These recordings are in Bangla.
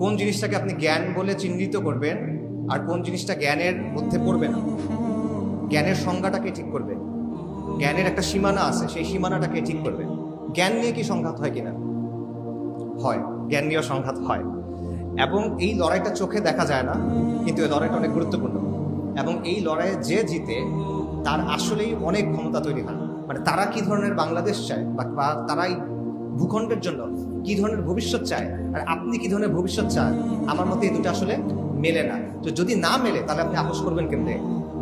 কোন জিনিসটাকে আপনি জ্ঞান বলে চিহ্নিত করবেন আর কোন জিনিসটা জ্ঞানের মধ্যে পড়বে না। জ্ঞানের সংজ্ঞাটাকে ঠিক করবে, জ্ঞানের একটা সীমানা আছে, সেই সীমানাটাকে ঠিক করবে। জ্ঞান নিয়ে কি সংঘাত হয় কিনা? হয়, জ্ঞান নিয়েও সংঘাত হয়। এবং এই লড়াইটা চোখে দেখা যায় না, কিন্তু এই লড়াইটা অনেক গুরুত্বপূর্ণ। এবং এই লড়াইয়ে যে জিতে তার আসলেই অনেক ক্ষমতা তৈরি হয়। মানে তারা কি ধরনের বাংলাদেশ চায় বা তারা এই ভূখণ্ডের জন্য কি ধরনের ভবিষ্যৎ চায় আর আপনি কি ধরনের ভবিষ্যৎ চান, আমার মতে এই দুটো আসলে মেলে না। তো যদি না মেলে তাহলে আপনি আপোষ করবেন কেমনে?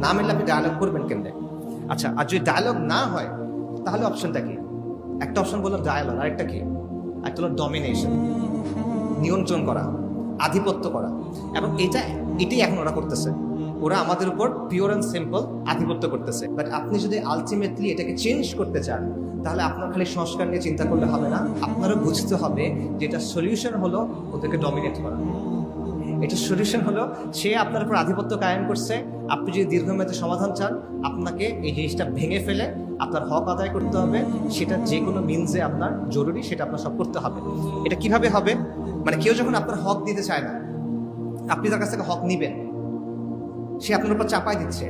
না মেলে আপনি ডায়ালগ করবেন কেমনে? আচ্ছা, আর যদি ডায়ালগ না হয় তাহলে অপশনটা কি? একটা অপশন বললাম ডায়ালগ, আরেকটা কি? একটা হলো ডমিনেশন, নিয়ন্ত্রণ করা, আধিপত্য করা। এবং এটাই এখন ওরা করতেছে। ওরা আমাদের উপর পিওর অ্যান্ড সিম্পল আধিপত্য করতেছে। বাট আপনি যদি আলটিমেটলি এটাকে চেঞ্জ করতে চান তাহলে আপনার খালি সংস্কার নিয়ে চিন্তা করলে হবে না, আপনারও বুঝতে হবে যে এটা সলিউশন হলো ওদেরকে ডমিনেট করা। এটা সলিউশন হলো সে আপনার উপর আধিপত্য কায়েম করছে। আপনি যদি দীর্ঘমেয়াদী সমাধান চান, আপনাকে এই জিনিসটা ভেঙে ফেলে আপনার হক আদায় করতে হবে। সেটা যে কোনো মিনসে আপনার জরুরি, সেটা আপনার সব করতে হবে। এটা কিভাবে হবে? মানে কেউ যখন আপনার হক দিতে চায় না, আপনি তার কাছ থেকে হক নিবেন, সে আপনার উপর চাপাই দিচ্ছে,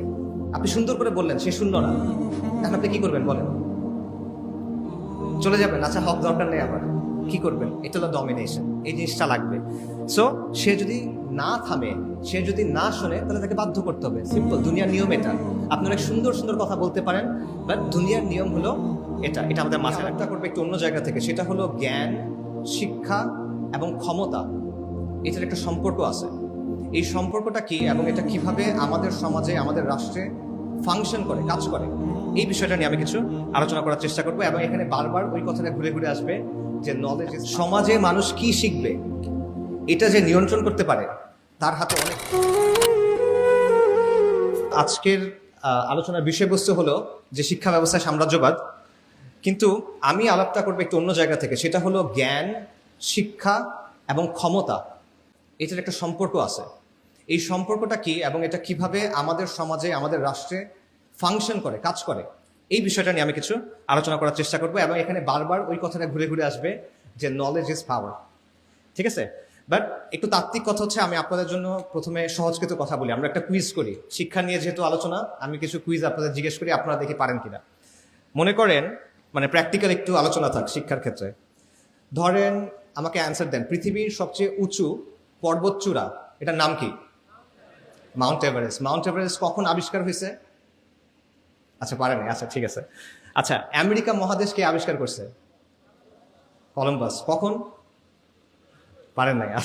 আপনি সুন্দর করে বললেন, সে শুনল না, এখন আপনি কি করবেন বলেন? চলে যাবেন? আচ্ছা, হক দরকার নেই, আবার কি করবেন? এটা হলো ডমিনেশন। এই জিনিসটা লাগবে। সো সে যদি না থামে, সে যদি না শোনে, তাহলে তাকে বাধ্য করতে হবে। সিম্পল, দুনিয়ার নিয়ম এটা। আপনি অনেক সুন্দর সুন্দর কথা বলতে পারেন, বাট দুনিয়ার নিয়ম হলো এটা। এটা আমাদের মাথায় রাখতে করবে একটু অন্য জায়গা থেকে। সেটা হলো জ্ঞান, শিক্ষা এবং ক্ষমতা, এটার একটা সম্পর্ক আছে। এই সম্পর্কটা কি এবং এটা কিভাবে আমাদের সমাজে, আমাদের রাষ্ট্রে ফাংশন করে, কাজ করে, এই বিষয়টা নিয়ে আমি কিছু আলোচনা করার চেষ্টা করবো। এবং এখানে বারবার ওই কথাটা ঘুরে ঘুরে আসবে যে নলেজ, সমাজে মানুষ কি শিখবে এটা যে নিয়ন্ত্রণ করতে পারে তার হাতে অনেক। আজকের আলোচনার বিষয়বস্তু হলো যে শিক্ষা ব্যবস্থায় সাম্রাজ্যবাদ, কিন্তু আমি আলাপটা করবো একটু অন্য জায়গা থেকে। সেটা হলো জ্ঞান, শিক্ষা এবং ক্ষমতা, এটার একটা সম্পর্ক আছে। এই সম্পর্কটা কি এবং এটা কিভাবে আমাদের সমাজে, আমাদের রাষ্ট্রে ফাংশন করে, কাজ করে, এই বিষয়টা নিয়ে আমি কিছু আলোচনা করার চেষ্টা করবো। এবং এখানে বারবার ওই কথাটা ঘুরে ঘুরে আসবে যে নলেজ ইজ পাওয়ার। ঠিক আছে? বাট একটু তাত্ত্বিক কথা হচ্ছে, আমি আপনাদের জন্য প্রথমে সহজ কিছু কথা বলি। আমরা একটা কুইজ করি, শিক্ষা নিয়ে যেহেতু আলোচনা, আমি কিছু কুইজ আপনাদের জিজ্ঞেস করি, আপনারা দেখি পারেন কিনা। মনে করেন, মানে প্র্যাকটিক্যাল একটু আলোচনা থাক শিক্ষার ক্ষেত্রে। ধরেন, আমাকে অ্যান্সার দেন, পৃথিবীর সবচেয়ে উঁচু পর্বতচূড়া এটার নাম কি? Mount Everest. মাউন্ট এভারেস্ট কখন আবিষ্কার হয়েছে? আচ্ছা, পারেনি। আচ্ছা, ঠিক আছে। আচ্ছা, আমেরিকা মহাদেশ কে আবিষ্কার করছে? কলম্বাস। কখন? পারেন নাই।